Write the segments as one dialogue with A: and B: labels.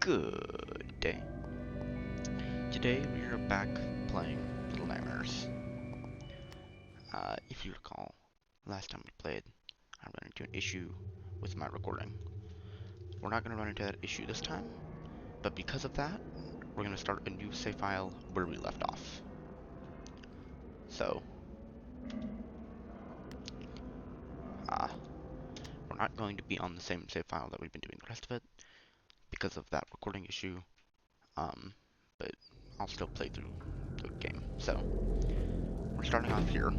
A: Good day. Today we are back playing Little Nightmares. If you recall, last time we played, I ran into an issue with my recording. We're not going to run into that issue this time, but because of that, we're going to start a new save file where we left off. So, we're not going to be on the same save file that we've been doing the rest of it because of that recording issue, but I'll still play through the game. So, we're starting off here.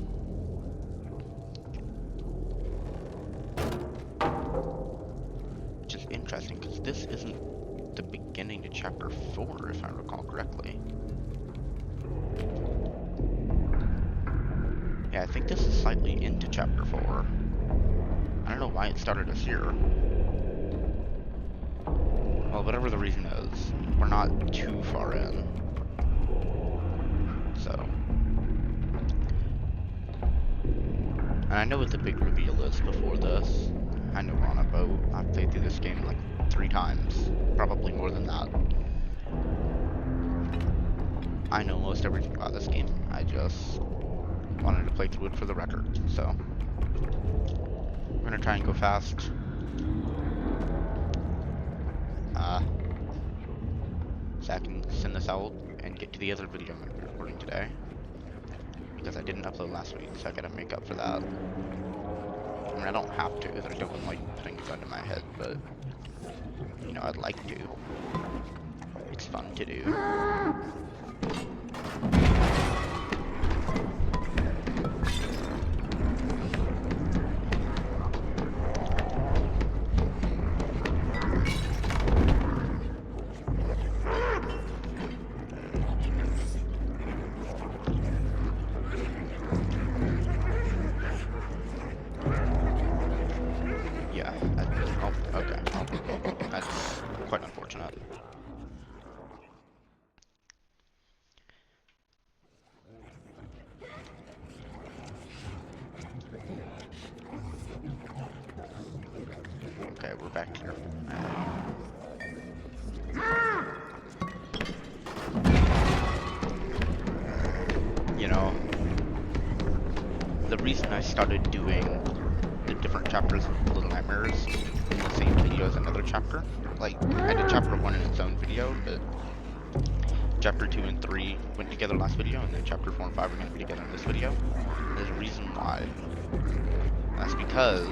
A: Which is interesting, because this isn't the beginning to chapter 4, if I recall correctly. Yeah, I think this is slightly into chapter 4. I don't know why it started us here. Well, whatever the reason is, we're not too far in. So. And I know what the big reveal is before this. I know we're on a boat. I've played through this game like 3 times. Probably more than that. I know most everything about this game. I just wanted to play through it for the record. So, we're gonna try and go fast. So I can send this out and get to the other video I'm going to be recording today. Because I didn't upload last week, so I gotta make up for that. I mean, I don't have to, there's no one like putting a gun in my head, but, you know, I'd like to. It's fun to do. Okay, we're back here. You know, the reason I started doing the different chapters of Little Nightmares in the same video as another chapter, like, I did chapter 1 in its own video, but chapter 2 and 3 went together last video, and then chapter 4 and 5 are going to be together in this video. There's a reason why. That's because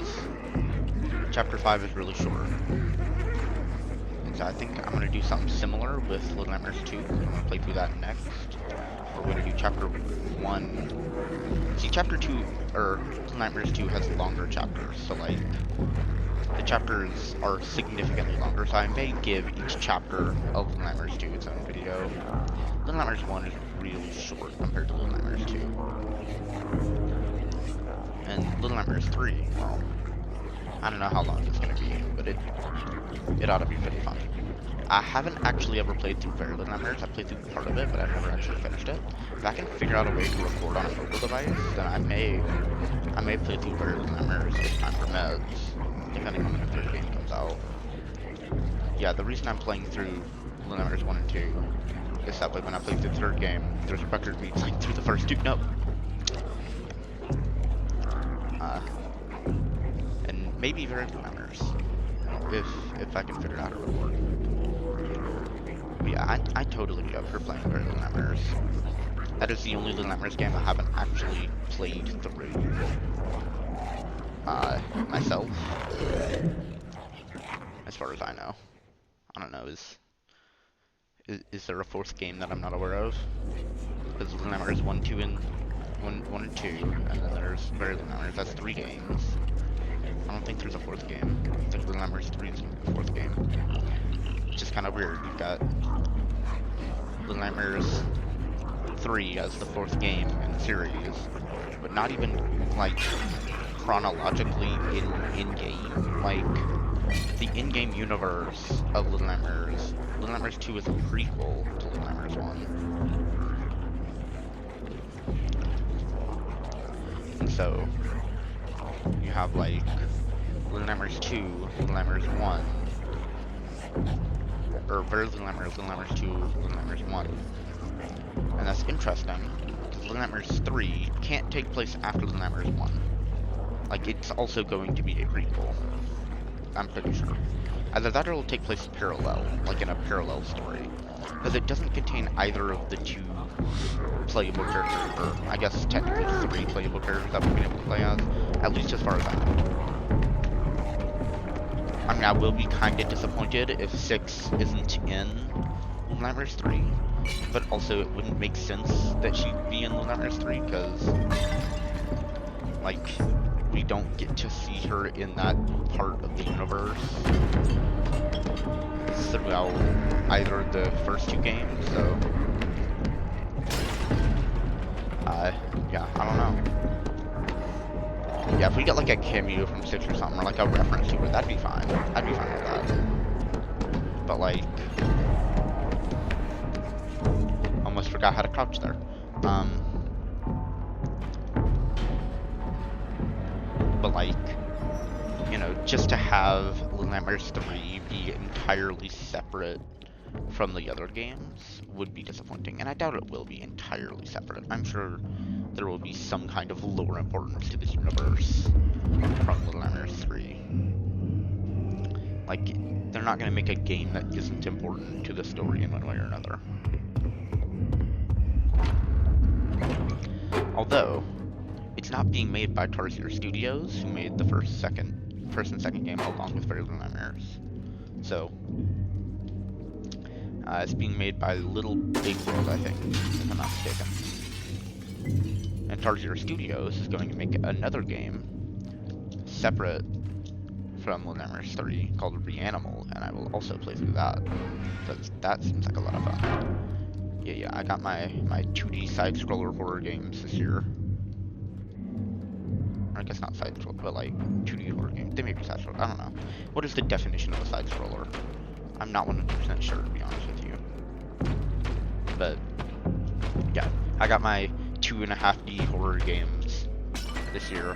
A: chapter 5 is really short. And so I think I'm going to do something similar with Little Nightmares 2. I'm going to play through that next. We're going to do chapter 1. See, chapter 2, or Little Nightmares 2 has longer chapters. So, like, the chapters are significantly longer. So I may give each chapter of Little Nightmares 2 its own video. Little Nightmares 1 is really short compared to Little Nightmares 2. And Little Nightmares 3, well, I don't know how long it's going to be, but it ought to be pretty fun. I haven't actually ever played through Very Little Nightmares. I played through part of it, but I've never actually finished it. If I can figure out a way to record on a mobile device, then I may play through Very Little Nightmares if time permits, depending on when the third game comes out. Yeah, the reason I'm playing through Little Nightmares 1 and 2 is that way when I play through the third game, there's a record me playing through the first 2. No. And maybe Very Little Nightmares, if I can figure out how to record. But yeah, I totally be up for playing Very Little Nightmares. That is the only Little Nightmares game I haven't actually played through myself, as far as I know. I don't know, is there a 4th game that I'm not aware of? Because Little Nightmares 1, 2, and 1 and 2, and then there's Very Little Nightmares. That's 3 games. I don't think there's a 4th game. I think Little Nightmares 3 is the 4th game. Which is kind of weird. You've got Little Nightmares 3 as the 4th game in the series, but not even, like, chronologically in-game. Like, the in-game universe of Little Nightmares. Little Nightmares 2 is a prequel to Little Nightmares 1. And so, you have, like, Little Nightmares 2, Little Nightmares 1, or Very Little Nightmares, Little Nightmares 2, Little Nightmares 1. And that's interesting, because Little Nightmares 3 can't take place after Little Nightmares 1. Like, it's also going to be a prequel. I'm pretty sure. Either that or it'll take place parallel, like in a parallel story. Because it doesn't contain either of the two playable characters, or I guess technically 3 playable characters that we've been able to play as, at least as far as I know. I mean, I will be kind of disappointed if 6 isn't in Little Nightmares 3, but also it wouldn't make sense that she'd be in Little Nightmares 3, because, like, we don't get to see her in that part of the universe throughout either of the first 2 games, so yeah, I don't know. Yeah, if we get like a cameo from 6 or something, or like a reference to it, that'd be fine. I'd be fine with that. But like, almost forgot how to crouch there. But like, you know, just to have Little Nightmares 3 be entirely separate from the other games would be disappointing, and I doubt it will be entirely separate. I'm sure there will be some kind of lower importance to this universe from Little Nightmares 3. Like, they're not going to make a game that isn't important to the story in one way or another. Although, it's not being made by Tarsier Studios, who made the first and second game along with Very Little Nightmares. So, it's being made by Little Big World, I think, if I'm not mistaken. And Tarsier Studios is going to make another game separate from Little Nightmares 3 called Reanimal, and I will also play through that, because that seems like a lot of fun. Yeah, I got my 2D side-scroller horror games this year. Or I guess not side-scroller, but like 2D horror games. They may be side-scroller, I don't know. What is the definition of a side-scroller? I'm not 100% sure, to be honest with you. But, yeah, I got my 2.5D horror games this year.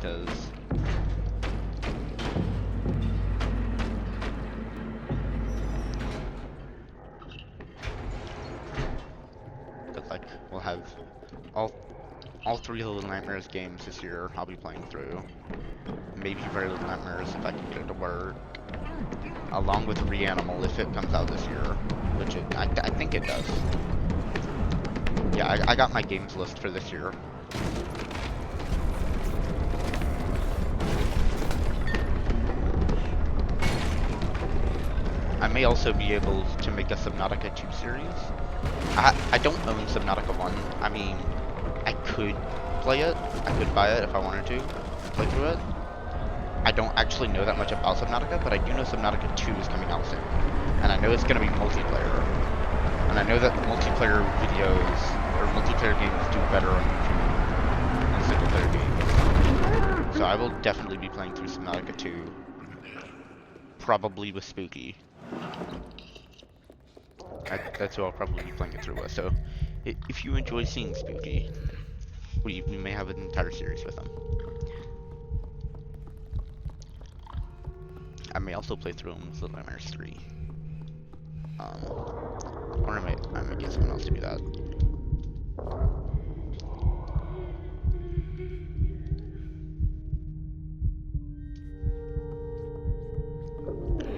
A: Because like, we'll have all 3 of the Little Nightmares games this year I'll be playing through. Maybe Very Little Nightmares if I can get it to work. Along with Reanimal if it comes out this year, which I think it does. Yeah, I got my games list for this year. I may also be able to make a Subnautica 2 series. I don't own Subnautica 1. I mean, I could play it. I could buy it if I wanted to play through it. I don't actually know that much about Subnautica, but I do know Subnautica 2 is coming out soon. And I know it's going to be multiplayer. And I know that multiplayer videos, or multiplayer games do better on YouTube than single player games. So I will definitely be playing through Subnautica 2. Probably with Spooky. That's who I'll probably be playing it through with. So if you enjoy seeing Spooky, we may have an entire series with him. I may also play through him with Little Nightmares 3. Or I might get someone else to do that.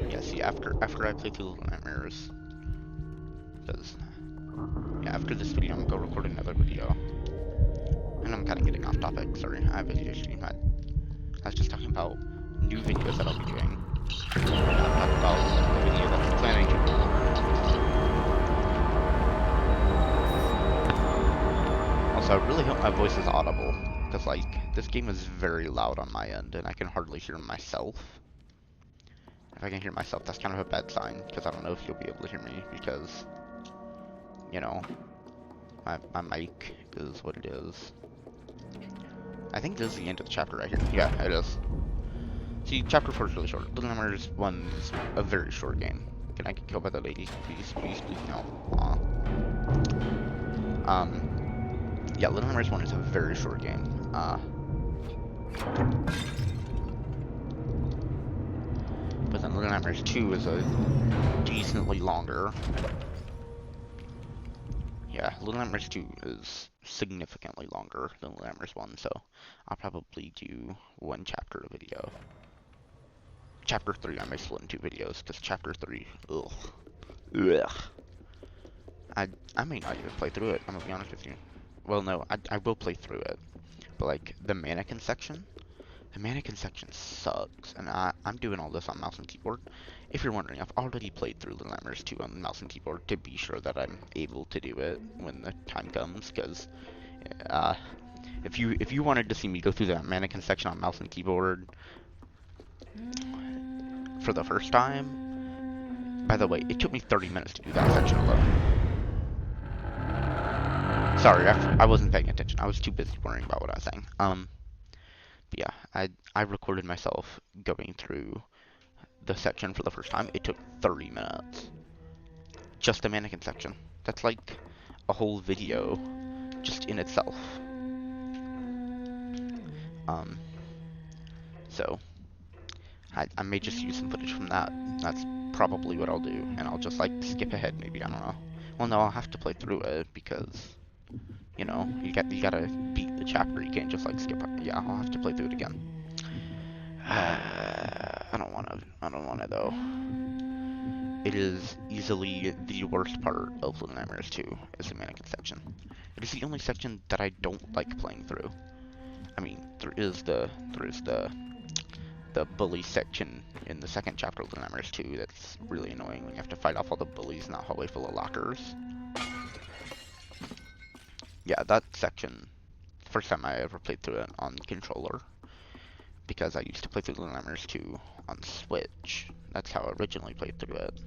A: Yeah, see, after I play through Little Nightmares, because, yeah, after this video, I'm gonna go record another video. And I'm kind of getting off topic, sorry, I have a video stream. I was just talking about new videos that I'll be doing. I'm talking about the video that I'm planning to do. Also, I really hope my voice is audible, because, like, this game is very loud on my end, and I can hardly hear myself. If I can hear myself, that's kind of a bad sign, because I don't know if you'll be able to hear me, because, you know, my mic is what it is. I think this is the end of the chapter right here. Yeah, it is. See, chapter 4 is really short. Little Nightmares 1 is a very short game. Can I get killed by the lady? Please, please, please, no. Yeah, Little Nightmares 1 is a very short game. Nightmares 2 is a decently longer. Yeah, Little Nightmares 2 is significantly longer than Little Nightmares 1, so I'll probably do one chapter a video. Chapter 3 I may split in 2 videos, because Chapter 3, ugh. Ugh. I may not even play through it, I'm gonna be honest with you. Well, no, I will play through it, but like, the mannequin section sucks, and I'm doing all this on mouse and keyboard. If you're wondering, I've already played through Little Nightmares 2 on mouse and keyboard to be sure that I'm able to do it when the time comes, because if you wanted to see me go through that mannequin section on mouse and keyboard for the first time, by the way, it took me 30 minutes to do that section alone. Sorry, I wasn't paying attention. I was too busy worrying about what I was saying. But yeah, I recorded myself going through the section for the first time. It took 30 minutes. Just the mannequin section. That's like a whole video just in itself. So I may just use some footage from that. That's probably what I'll do, and I'll just like skip ahead maybe, I don't know. Well, no, I'll have to play through it because, you know, you gotta beat the chapter. You can't just like skip it. Yeah, I'll have to play through it again. I don't wanna though. It is easily the worst part of Little Nightmares 2, is the mannequin section. It is the only section that I don't like playing through. I mean, there is the bully section in the second chapter of Little Nightmares 2 that's really annoying when you have to fight off all the bullies in that hallway full of lockers. Yeah, that section, first time I ever played through it on controller, because I used to play through Little Nightmares 2 on Switch. That's how I originally played through it.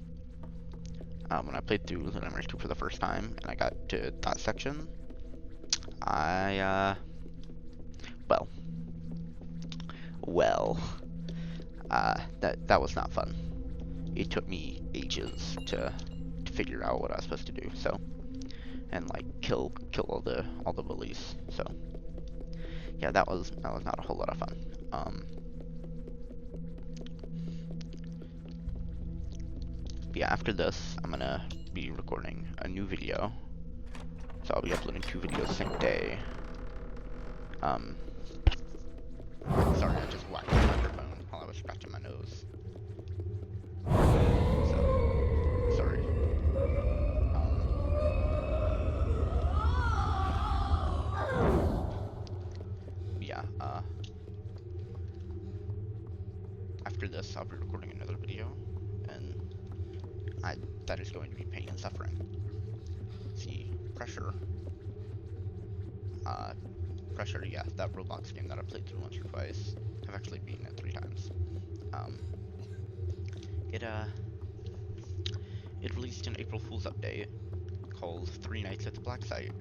A: When I played through Little Nightmares 2 for the first time, and I got to that section, that was not fun. It took me ages to figure out what I was supposed to do, so, and like kill all the bullies, so yeah, that was not a whole lot of fun. But yeah, after this, I'm gonna be recording a new video, so I'll be uploading 2 videos the same day. Sorry, I just whacked the microphone while I was scratching my nose. So, sorry. Yeah, after this, I'll be recording another video, and that is going to be pain and suffering. See, Pressure, yeah, that Roblox game that I played through once or twice. I've actually beaten it 3 times. It released an April Fool's update called 3 Nights at the Black Site,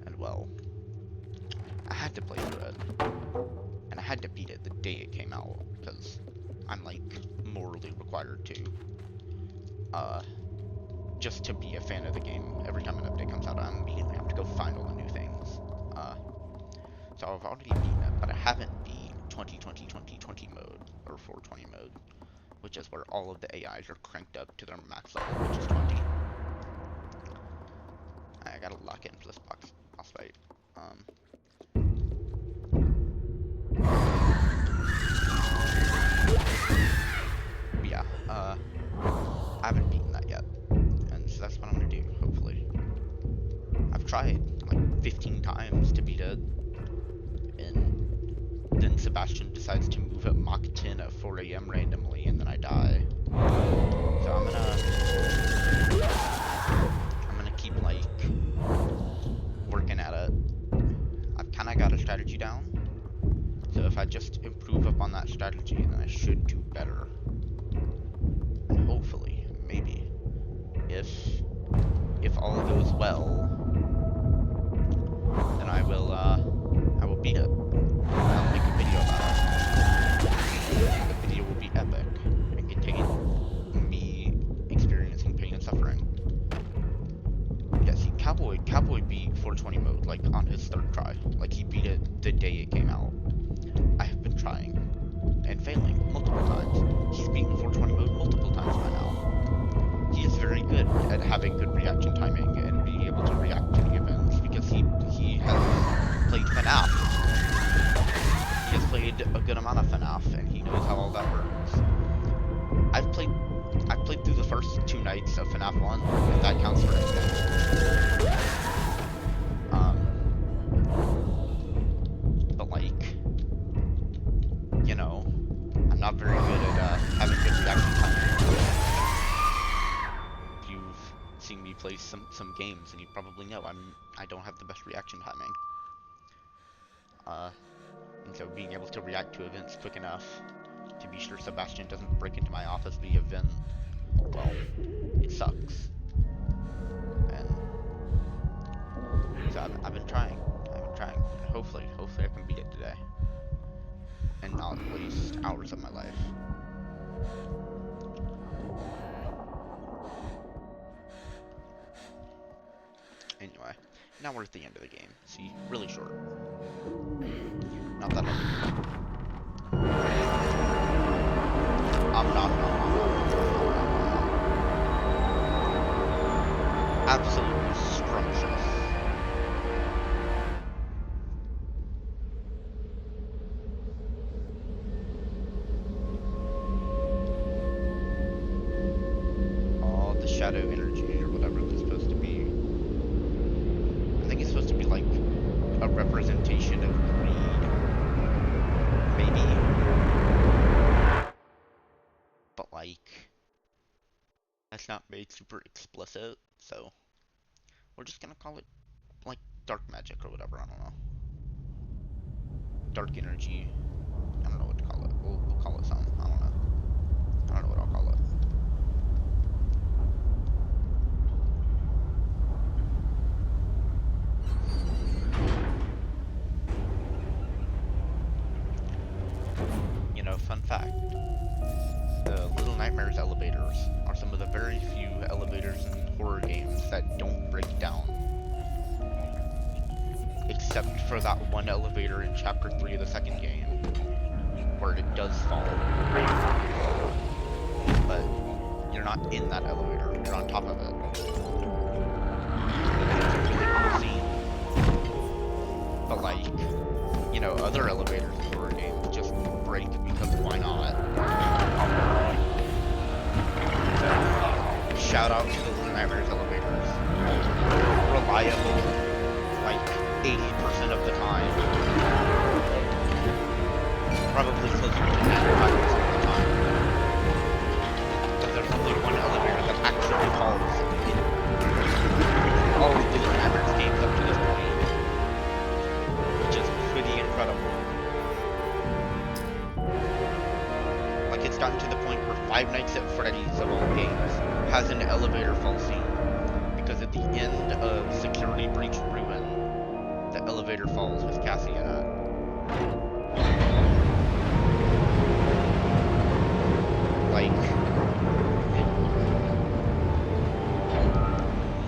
A: and well, I had to play through it, and I had to beat it the day it came out, because I'm like morally required to, just to be a fan of the game. Every time an update comes out, I immediately have to go find all the new things. So I've already beaten it, but I haven't beat 20 mode, or 420 mode, which is where all of the AIs are cranked up to their max level, which is 20. I gotta lock into this boss fight. Yeah, I haven't beaten that yet, and so that's what I'm gonna do, hopefully. I've tried like 15 times to beat it, and then Sebastian decides to move at Mach 10 at 4 AM randomly, and then I die. So I'm gonna keep like working at it. I've kinda got a strategy down, so if I just improve upon that strategy, then I should do better. And hopefully, maybe, if all goes well, then I will beat it. I'll make a video about it. The video will be epic and contain me experiencing pain and suffering. Yeah, see, Cowboy beat 420 mode like on his 3rd try. Like, he beat it the day it came out. I have been trying and failing multiple times. He's beaten 420 mode multiple played a good amount of FNAF, and he knows how all that works. I've played through the first 2 nights of FNAF 1, if that counts for anything. But like, you know, I'm not very good at having good reaction time. You've seen me play some games, and you probably know I don't have the best reaction timing. And so being able to react to events quick enough to be sure Sebastian doesn't break into my office via vent, well, it sucks. And so I've been trying. And hopefully I can beat it today. And not waste hours of my life. Anyway, now we're at the end of the game. See, really short. Not that long. Absolutely scrumptious. Oh, the shadow energy or whatever it's supposed to be. I think it's supposed to be like a representation of greed. Maybe. But like, that's not made super explicit, so we're just gonna call it like dark magic or whatever, I don't know. Dark energy. I don't know what to call it. We'll call it something. I don't know. I don't know what I'll call it. You know, fun fact. The Little Nightmares elevators are some of the very few elevators in horror games that don't break down. Except for that one elevator in Chapter 3 of the second game, where it does fall. But you're not in that elevator, you're on top of it. It's a really cool scene. But like, you know, other elevators in horror games just break because why not? Shout out to the Little Nightmares elevators. Reliable, like 80% of the time. Probably closer to 95% of the time. But there's only one elevator that actually falls in all of the Little Nightmares games up to this point. Which is pretty incredible. Like, it's gotten to the point where Five Nights at Freddy's, of all games, has an elevator fall scene. Because at the end of Security Breach Ruin, the elevator falls with Cassie in it. Like,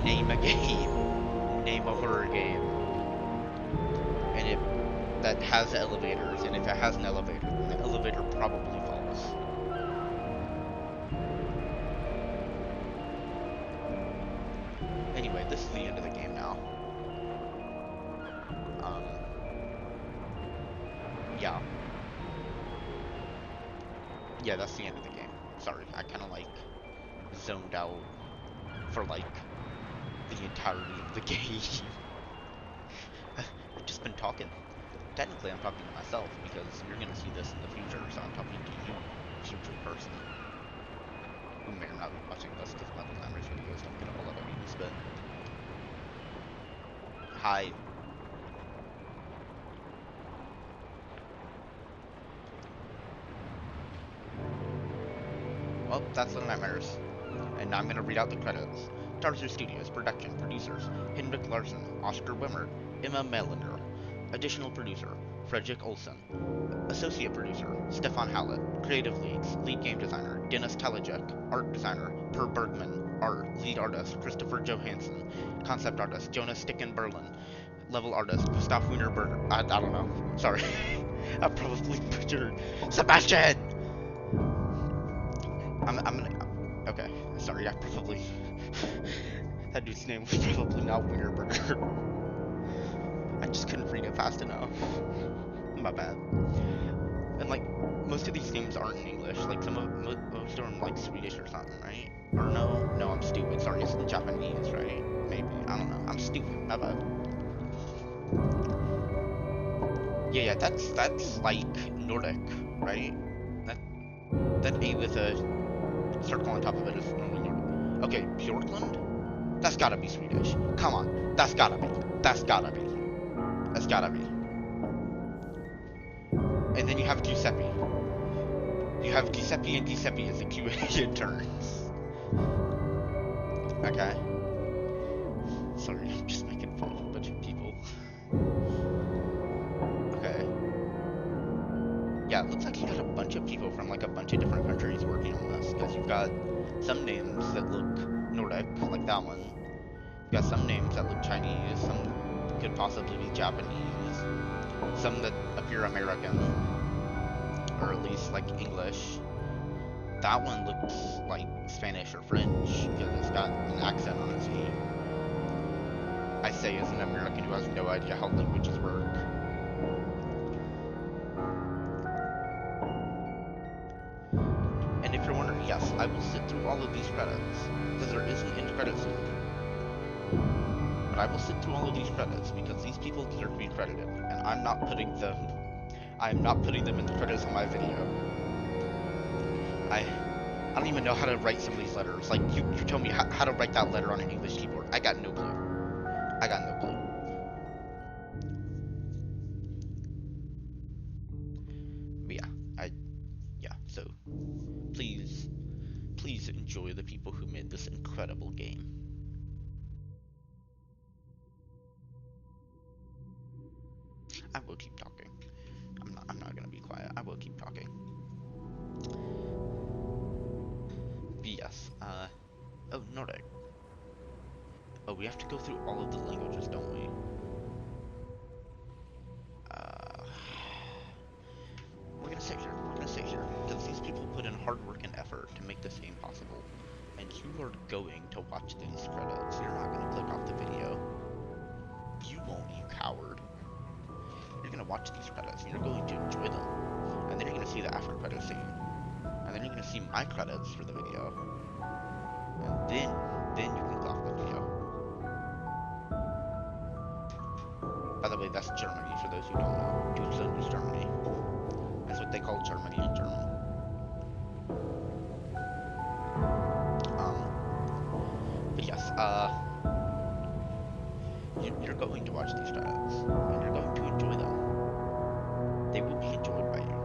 A: name a game, name a horror game, and that has elevators, and if it has an elevator, then the elevator probably falls. Anyway, this is the end of the game now. Yeah. Yeah, that's the end of the game. Sorry, I kind of like zoned out for like the entirety of the game. I've just been talking. Technically, I'm talking to myself because you're gonna see this in the future, so I'm talking to you, future person, who may or not be watching this because my Little Nightmares videos don't get a whole lot of views, but hi. Well, that's Little Nightmares. And now I'm going to read out the credits. Tarzer Studios, production, producers, Henrik Larsen, Oscar Wimmer, Emma Melander. Additional producer, Fredrik Olsen. Associate producer, Stefan Hallett. Creative leads, lead game designer, Dennis Kalajek. Art designer, Per Bergman. Art, lead artist, Christopher Johansson. Concept artist, Jonas Sticken Berlin. Level artist, Gustav Wienerberger. I don't know. Sorry. I probably butchered. Sebastian! I'm gonna... Okay, sorry, I probably... that dude's name was probably not Wienerberger. I just couldn't read it fast enough. My bad. most of these games aren't in English. Like most of them like Swedish or something, right? Or no, I'm stupid. Sorry, it's in Japanese, right? Maybe, I don't know. I'm stupid. My bad. Yeah, that's like Nordic, right? That A with a circle on top of it is normally Nordic. Okay, Bjorklund? That's gotta be Swedish. Come on, that's gotta be. That's gotta be. That's gotta be. And then you have Giuseppe. You have Giuseppe and Giuseppe as the QA interns. Okay. Sorry, I'm just making fun of a bunch of people. Okay. Yeah, it looks like you got a bunch of people from like a bunch of different countries working on this, because you've got some names that look Nordic, like that one. You've got some names that look Chinese, some could possibly be Japanese, some that appear American, or at least like English. That one looks like Spanish or French, because it's got an accent on its V. I say as an American who has no idea how languages work. And if you're wondering, yes, I will sit through all of these credits, because there is an end credit scene. But I will sit through all of these credits, because these people deserve to be credited, and I'm not putting them in the credits on my video. I don't even know how to write some of these letters. Like, you tell me how to write that letter on an English keyboard. I got no clue. I got no clue. But yeah, so please enjoy the people who made this incredible game. I will keep talking. I'm not gonna be quiet. I will keep talking. But yes, oh, Nordic. Oh, we have to go through all of the languages, don't we? We're gonna stay here, because these people put in hard work and effort to make this game possible. And you are going to watch these credits. You're not gonna click off the video. You won't, you coward. You're gonna watch these credits, and you're going to enjoy them. And then you're gonna see the after credit scene. And then you're gonna see my credits for the video. And then you can click off the video. By the way, that's Germany, for those who don't know. Deutschland is Germany. That's what they call Germany in German. But yes, you're going to watch these credits, and you're going to enjoy them. They will be enjoyed by you.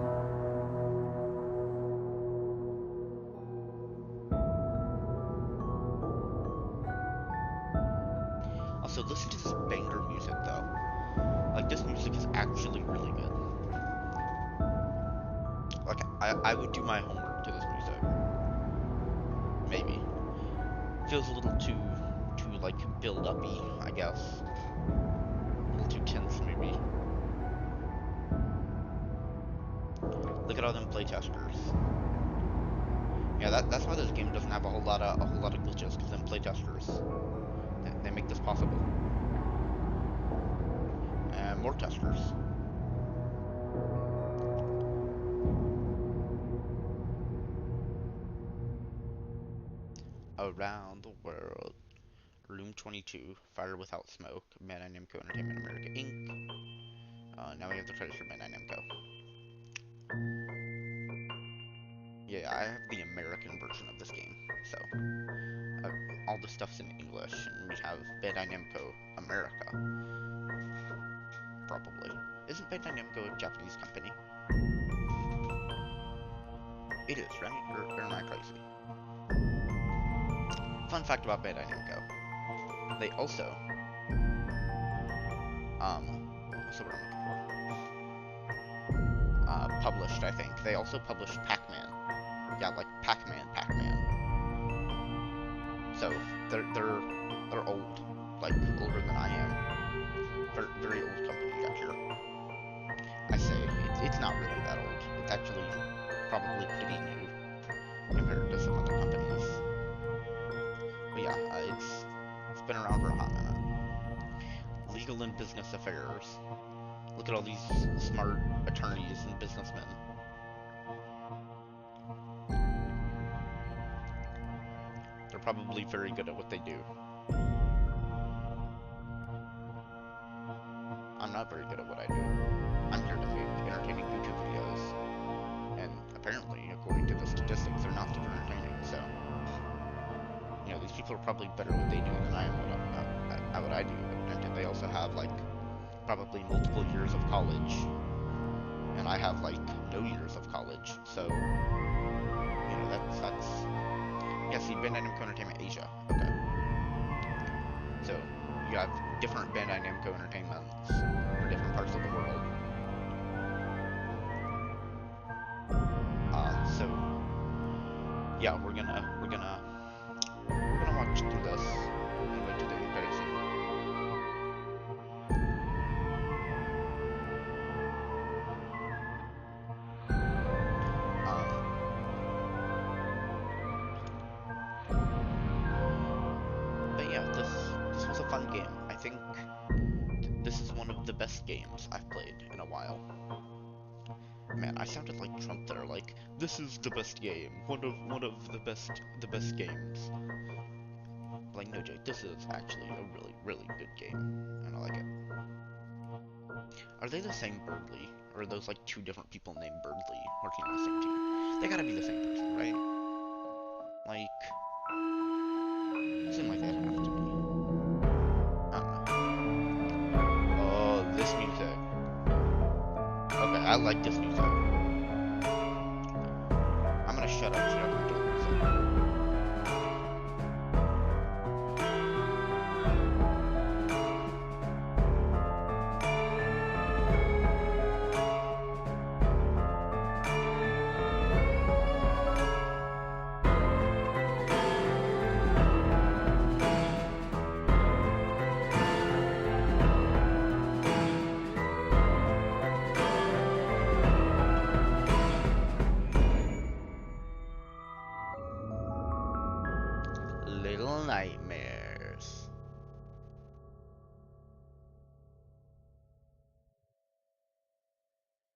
A: Also, listen to this banger music, though. Like, this music is actually really good. Like, I would do my homework to this music. Maybe. Feels a little too like, build-up-y, I guess. A little too tense, maybe. Look at all them playtesters. Yeah, that's why this game doesn't have a whole lot of glitches, because them playtesters, they make this possible. And more testers. Around the world. Room 22, Fire Without Smoke, Bandai Namco Entertainment America Inc. Now we have the credits for Bandai Namco. Yeah, I have the American version of this game, so all the stuff's in English, and we have Bandai Namco America. Probably. Isn't Bandai Namco a Japanese company? It is, right? Or am I crazy? Fun fact about Bandai Namco. They also, what's the word I'm looking for? Published, I think. They also published Pac-Man. Yeah, like Pac-Man. So, they're old. Like, older than I am. Very old company got here. I say, it's not really that old. It's actually probably pretty new compared to some other companies. But yeah, it's been around for a hot minute. Legal and business affairs. Look at all these smart attorneys and businessmen. probably very good at what they do. I'm not very good at what I do. I'm here to make entertaining YouTube videos, and apparently, according to the statistics, they're not super entertaining, so... You know, these people are probably better at what they do than I am at what I do, but granted, they also have, like, probably multiple years of college, and I have, like, no years of college, so... You know, that's... Yeah, see, Bandai Namco Entertainment Asia. Okay. So, you have different Bandai Namco Entertainments for different parts of the world. So, yeah, we're gonna watch through this and wait to the credit scene. But yeah, this was a fun game. I think this is one of the best games I've played in a while. Man, I sounded like Trump there, like, this is the best game, one of the best games. Like, no joke, this is actually a really good game, and I like it. Are they the same Birdley, or are those like two different people named Birdley working on the same team? They gotta be the same person, right? Like, seem like they'd have to be. I don't know. Oh, this music. Okay, I like this music. I'm gonna shut up so I don't talk music. Little Nightmares.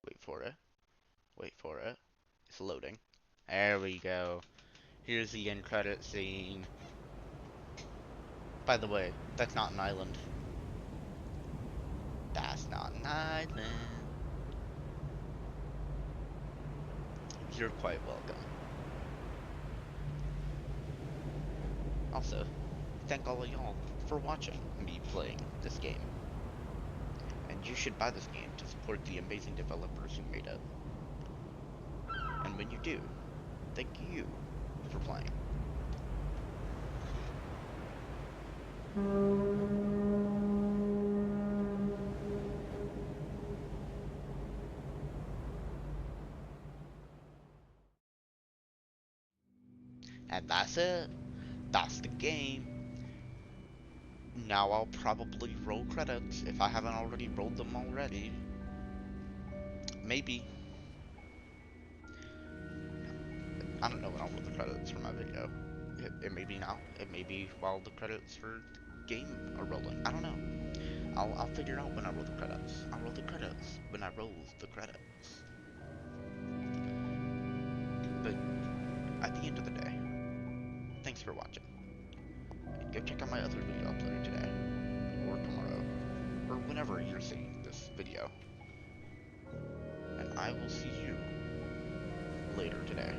A: Wait for it. Wait for it. It's loading. There we go. Here's the end credit scene. By the way, that's not an island. That's not an island. You're quite welcome. Also, thank all of y'all for watching me playing this game. And you should buy this game to support the amazing developers who made it. And when you do, thank you for playing. And that's it. That's the game. Now I'll probably roll credits if I haven't already rolled them already. Maybe. I don't know when I'll roll the credits for my video. It may be now. It may be while the credits for the game are rolling. I don't know. I'll figure it out when I roll the credits. I'll roll the credits when I roll the credits. But at the end of the day, thanks for watching. And go check out my other video uploaded today, or tomorrow, or whenever you're seeing this video. And I will see you later today.